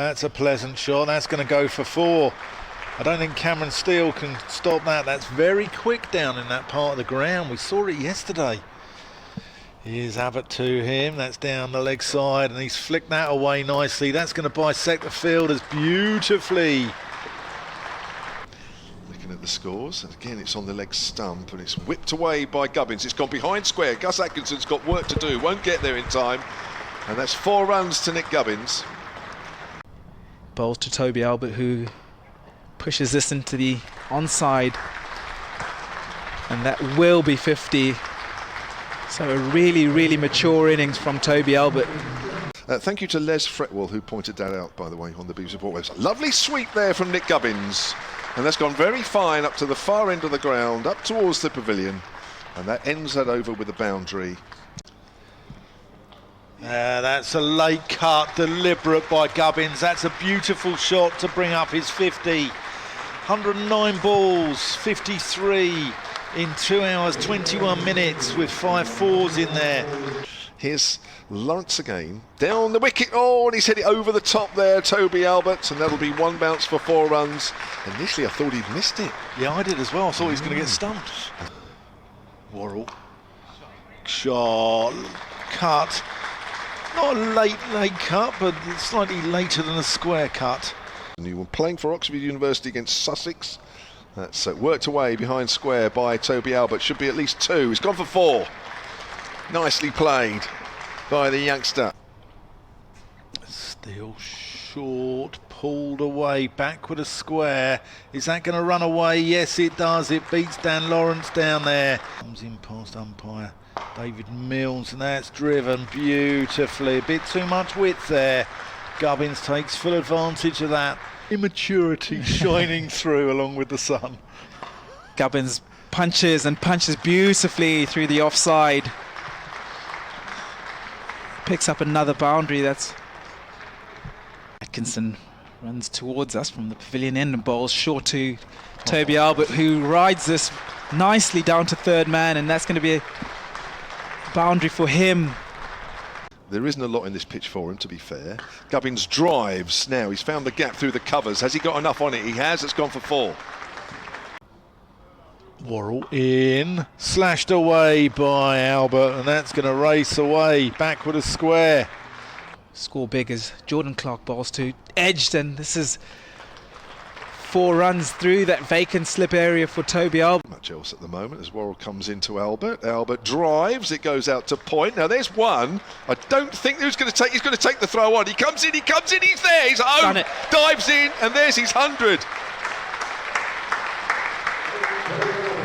That's a pleasant shot. That's going to go for 4. I don't think Cameron Steele can stop that. That's very quick down in that part of the ground. We saw it yesterday. Here's Albert to him. That's down the leg side, and he's flicked that away nicely. That's going to bisect the fielders beautifully. Looking at the scores, and again it's on the leg stump, and it's whipped away by Gubbins. It's gone behind square. Gus Atkinson's got work to do. Won't get there in time. And that's 4 runs to Nick Gubbins. Bowls to Toby Albert, who pushes this into the onside, and that will be 50. So a really, really mature innings from Toby Albert. Thank you to Les Fretwell, who pointed that out, by the way, on the BBC Sport website. Lovely sweep there from Nick Gubbins, and that's gone very fine up to the far end of the ground, up towards the pavilion, and that ends that over with a boundary. That's a late cut, deliberate by Gubbins. That's a beautiful shot to bring up his 50. 109 balls, 53 in 2 hours, 21 minutes with 5 fours in there. Here's Lawrence again, down the wicket. Oh, and he's hit it over the top there, Toby Albert, and that'll be 1 bounce for 4 runs. Initially, I thought he'd missed it. Yeah, I did as well. I thought he was going to get stumped. Worrell. Shot. Cut. Not a late cut, but slightly later than a square cut. New one playing for Oxford University against Sussex. That's worked away behind square by Toby Albert. Should be at least 2. He's gone for 4. Nicely played by the youngster. Still short, pulled away, back with a square. Is that going to run away? Yes, it does. It beats Dan Lawrence down there. Comes in past umpire David Mills, and that's driven beautifully. A bit too much width there. Gubbins takes full advantage of that. Immaturity shining through along with the sun. Gubbins punches and punches beautifully through the offside. Picks up another boundary. That's Atkinson runs towards us from the pavilion end and bowls short to Toby Albert, who rides this nicely down to third man, and that's going to be a boundary for him. There isn't a lot in this pitch for him, to be fair. Gubbins drives now. He's found the gap through the covers. Has he got enough on it? He has. It's gone for 4. Worrell in, slashed away by Albert, and that's going to race away back with a square. Score big as Jordan Clark bowls to edged, and this is 4 runs through that vacant slip area for Toby Albert. Much else at the moment as Worrell comes into Albert. Albert drives, it goes out to point. Now there's one. I don't think he's going to take the throw on. He comes in, he's there, he's home. Dives in, and there's his 100.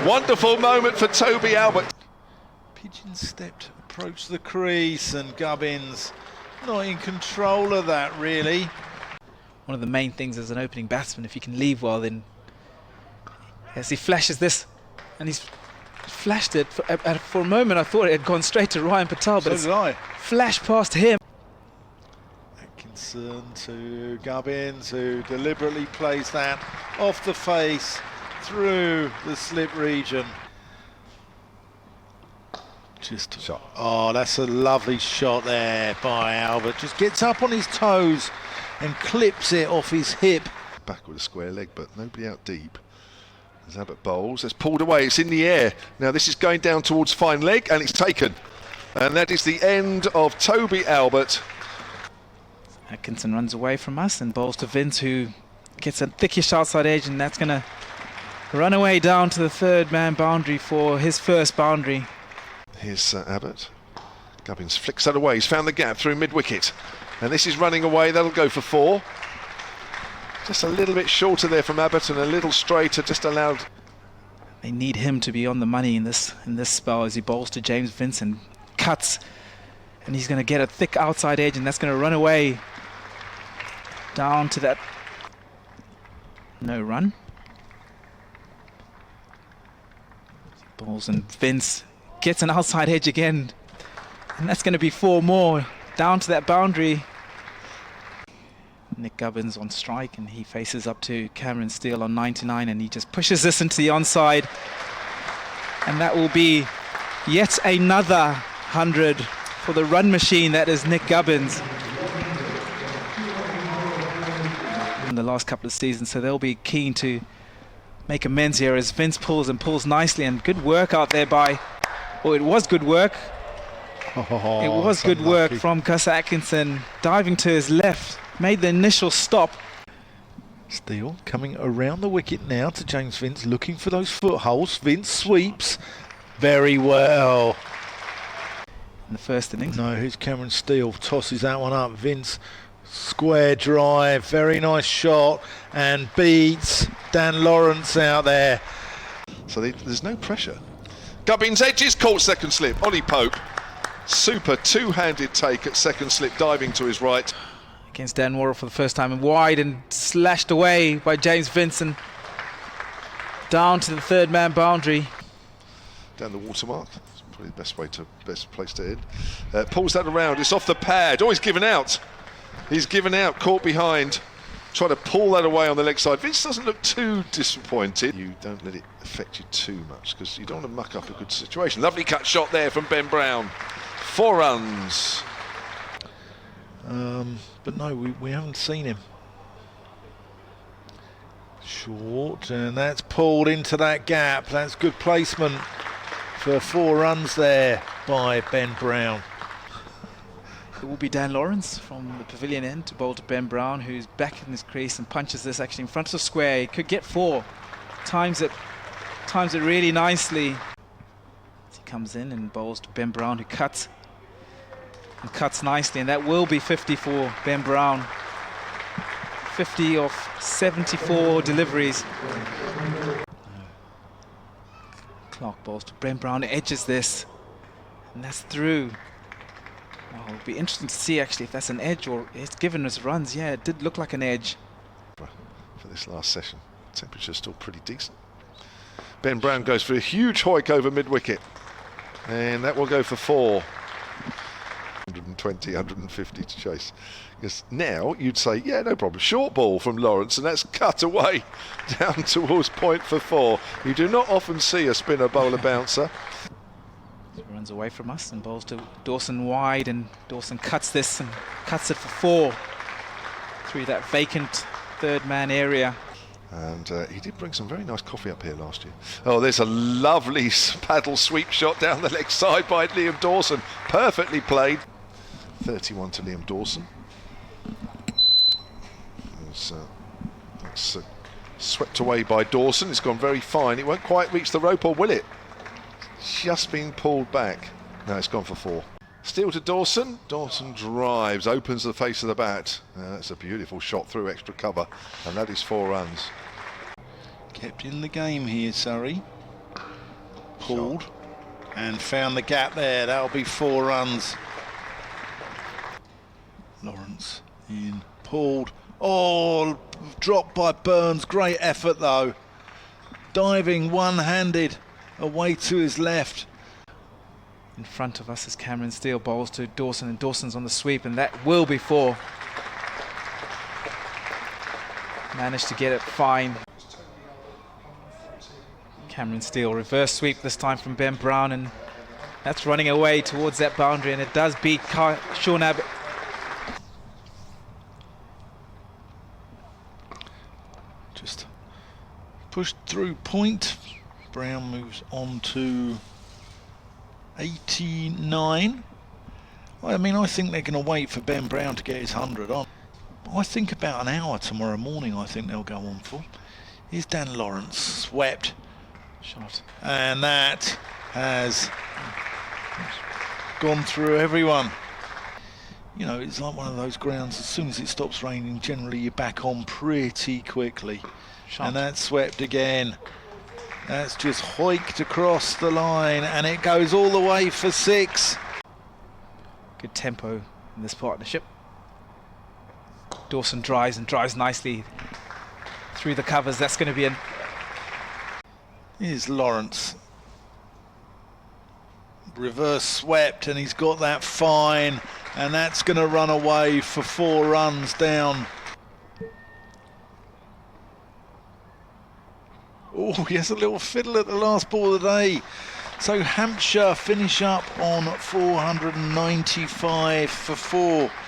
Wonderful moment for Toby Albert. Pigeon stepped, approached the crease, and Gubbins not in control of that really. One of the main things as an opening batsman, if you can leave well, then as he flashes this, and he's flashed it for a moment, I thought it had gone straight to Ryan Patel, but it's flashed past him. Atkinson to Gubbins, who deliberately plays that off the face through the slip region. Just shot. Oh, that's a lovely shot there by Albert. Just gets up on his toes and clips it off his hip. Back with a square leg, but nobody out deep. As Albert bowls, it's pulled away, it's in the air. Now this is going down towards fine leg, and it's taken. And that is the end of Toby Albert. Atkinson runs away from us and bowls to Vince, who gets a thickish outside edge, and that's going to run away down to the third man boundary for his first boundary. Here's Abbott. Gubbins flicks that away. He's found the gap through mid-wicket. And this is running away. That'll go for 4. Just a little bit shorter there from Abbott and a little straighter, just allowed. They need him to be on the money in this spell as he bowls to James Vincent. Cuts. And he's going to get a thick outside edge, and that's going to run away down to that. No run. Bowls and Vince gets an outside edge again, and that's going to be 4 more down to that boundary. Nick Gubbins on strike, and he faces up to Cameron Steele on 99, and he just pushes this into the onside, and that will be yet another 100 for the run machine that is Nick Gubbins. in the last couple of seasons, so they'll be keen to make amends here as Vince pulls and pulls nicely, and good work out there by, well, it was good work. It was good work from Gus Atkinson, diving to his left, made the initial stop. Steele coming around the wicket now to James Vince, looking for those footholds. Vince sweeps very well. In the first innings. No, here's Cameron Steele, tosses that one up. Vince, square drive, very nice shot, and beats Dan Lawrence out there. So there's no pressure. Gubbins edges, caught second slip. Ollie Pope, super two-handed take at second slip, diving to his right. Against Dan Worrell for the first time and wide, and slashed away by James Vincent. Down to the third man boundary. Down the watermark. That's probably the best place to end. Pulls that around. It's off the pad. Oh, he's given out. He's given out. Caught behind. Try to pull that away on the leg side. Vince doesn't look too disappointed. You don't let it affect you too much because you don't want to muck up a good situation. Lovely cut shot there from Ben Brown. 4 runs. But no, we haven't seen him. Short, and that's pulled into that gap. That's good placement for 4 runs there by Ben Brown. It will be Dan Lawrence from the pavilion end to bowl to Ben Brown, who's back in his crease and punches this actually in front of the square. He could get 4. Times it really nicely. As he comes in and bowls to Ben Brown, who cuts. And cuts nicely, and that will be 50 for Ben Brown. 50 of 74 deliveries. Clark bowls to Ben Brown, edges this, and that's through. Oh, it'll be interesting to see actually if that's an edge or it's given us runs. Yeah, it did look like an edge. For this last session, temperature's still pretty decent. Ben Brown goes for a huge hoik over mid-wicket, and that will go for 4. 120, 150 to chase. Because now you'd say, yeah, no problem. Short ball from Lawrence, and that's cut away down towards point for 4. You do not often see a spinner bowler bouncer. So runs away from us and bowls to Dawson wide, and Dawson cuts this and cuts it for 4 through that vacant third man area. And he did bring some very nice coffee up here last year. Oh, there's a lovely paddle sweep shot down the leg side by Liam Dawson. Perfectly played. 31 to Liam Dawson. It's swept away by Dawson. It's gone very fine. It won't quite reach the rope, or will it? Just being pulled back. No, it's gone for 4. Steele to Dawson. Dawson drives, opens the face of the bat. That's a beautiful shot through extra cover, and that is 4 runs. Kept in the game here, Surrey. Pulled and found the gap there. That'll be 4 runs. Lawrence in, pulled. Oh, dropped by Burns. Great effort though. Diving one-handed away to his left. In front of us is Cameron Steele bowls to Dawson, and Dawson's on the sweep, and that will be 4. Managed to get it fine. Cameron Steele, reverse sweep this time from Ben Brown, and that's running away towards that boundary, and it does beat Sean Abbott. Just pushed through point. Brown moves on to 89. Well, I mean, I think they're going to wait for Ben Brown to get his 100 on. I think about an hour tomorrow morning I think they'll go on for. Here's Dan Lawrence, swept. Shot. And that has gone through everyone. You know, it's like one of those grounds, as soon as it stops raining, generally you're back on pretty quickly. Shot. And that's swept again. That's just hoiked across the line, and it goes all the way for 6. Good tempo in this partnership. Dawson drives and drives nicely through the covers. That's going to be an... Here's Lawrence. Reverse swept, and he's got that fine, and that's going to run away for 4 runs down. Oh, he has a little fiddle at the last ball of the day. So Hampshire finish up on 495 for 4.